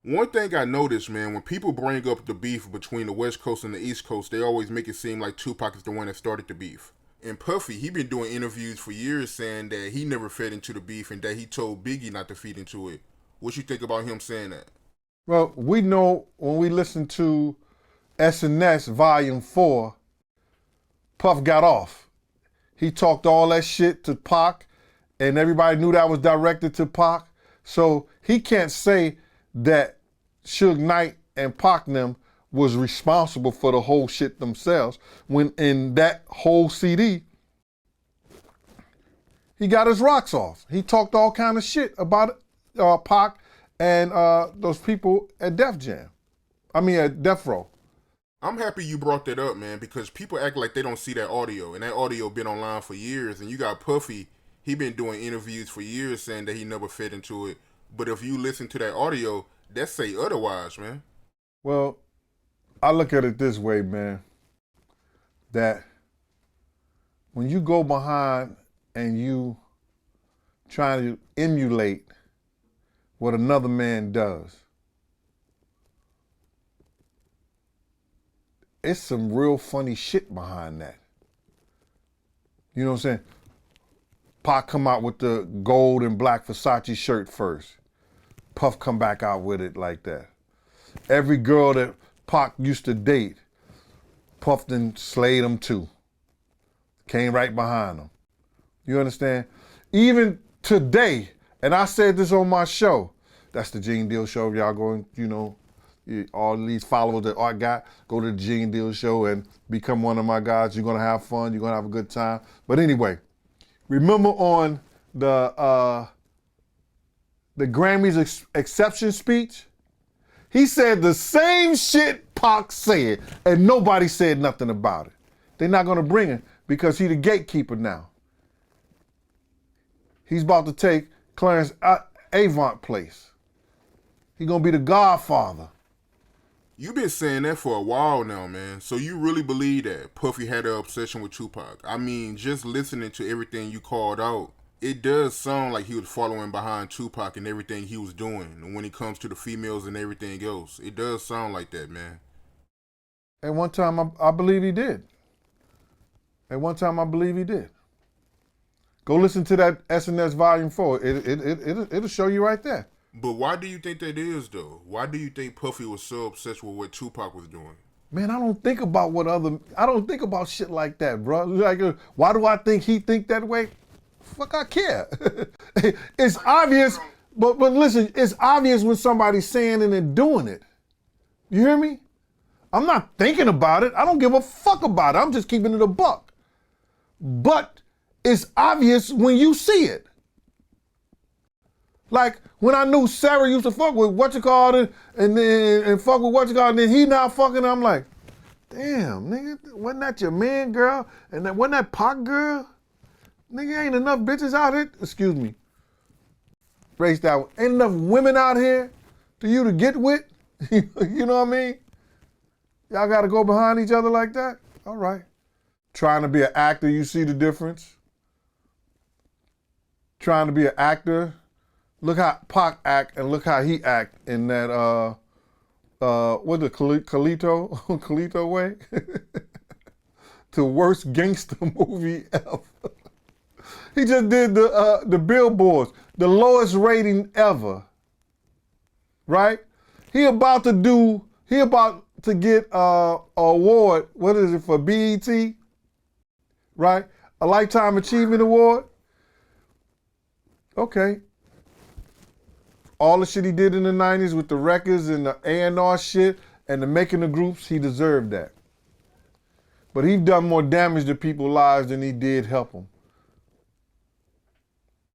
One thing I noticed, man, when people bring up the beef between the West Coast and the East Coast, they always make it seem like Tupac is the one that started the beef. And Puffy, he been doing interviews for years saying that he never fed into the beef and that he told Biggie not to feed into it. What you think about him saying that? Well, we know when we listen to SNS Volume 4, Puff got off. He talked all that shit to Pac, and everybody knew that was directed to Pac. So he can't say that Suge Knight and Pac them was responsible for the whole shit themselves, when in that whole CD, he got his rocks off. He talked all kind of shit about Pac and those people at at Death Row. I'm happy you brought that up, man, because people act like they don't see that audio, and that audio been online for years. And you got Puffy, he been doing interviews for years saying that he never fed into it. But if you listen to that audio, that say otherwise, man. Well, I look at it this way, man, that when you go behind and you try to emulate what another man does, it's some real funny shit behind that. You know what I'm saying? Pac come out with the gold and black Versace shirt first. Puff come back out with it like that. Every girl that Pac used to date, Puff then slayed them too. Came right behind them. You understand? Even today, and I said this on my show, that's the Gene Deal Show. If y'all going, all these followers that I got, go to the Gene Deal Show and become one of my guys. You're gonna have fun, you're gonna have a good time. But anyway, remember on the Grammys exception speech, he said the same shit Pac said, and nobody said nothing about it. They're not gonna bring him because he's the gatekeeper now. He's about to take Clarence Avant place. He's gonna be the godfather. You been saying that for a while now, man. So you really believe that Puffy had an obsession with Tupac? I mean, just listening to everything you called out, it does sound like he was following behind Tupac and everything he was doing. And when it comes to the females and everything else, it does sound like that, man. At one time, I believe he did. At one time, I believe he did. Go listen to that SNS Volume 4. It'll show you right there. But why do you think that is, though? Why do you think Puffy was so obsessed with what Tupac was doing? Man, I don't think about I don't think about shit like that, bro. Like, why do I think he think that way? Fuck, I care. It's obvious, but listen, it's obvious when somebody's saying it and doing it. You hear me? I'm not thinking about it. I don't give a fuck about it. I'm just keeping it a buck. But it's obvious when you see it. Like when I knew Sarah used to fuck with and fuck with and then he not fucking, I'm like, damn, nigga, wasn't that your man, girl? And that wasn't that Pac girl? Nigga, ain't enough bitches out here. Excuse me. Race that one. Ain't enough women out here for you to get with. You know what I mean? Y'all gotta go behind each other like that? All right. Trying to be an actor, you see the difference? Trying to be an actor. Look how Pac act and look how he act in that, what's it, Carlito way? The worst gangster movie ever. He just did the billboards, the lowest rating ever, right? He about to get a award, what is it, for BET, right? A Lifetime Achievement Award. Okay. All the shit he did in the 90s with the records and the A&R shit and the making of groups, he deserved that. But he done more damage to people's lives than he did help them.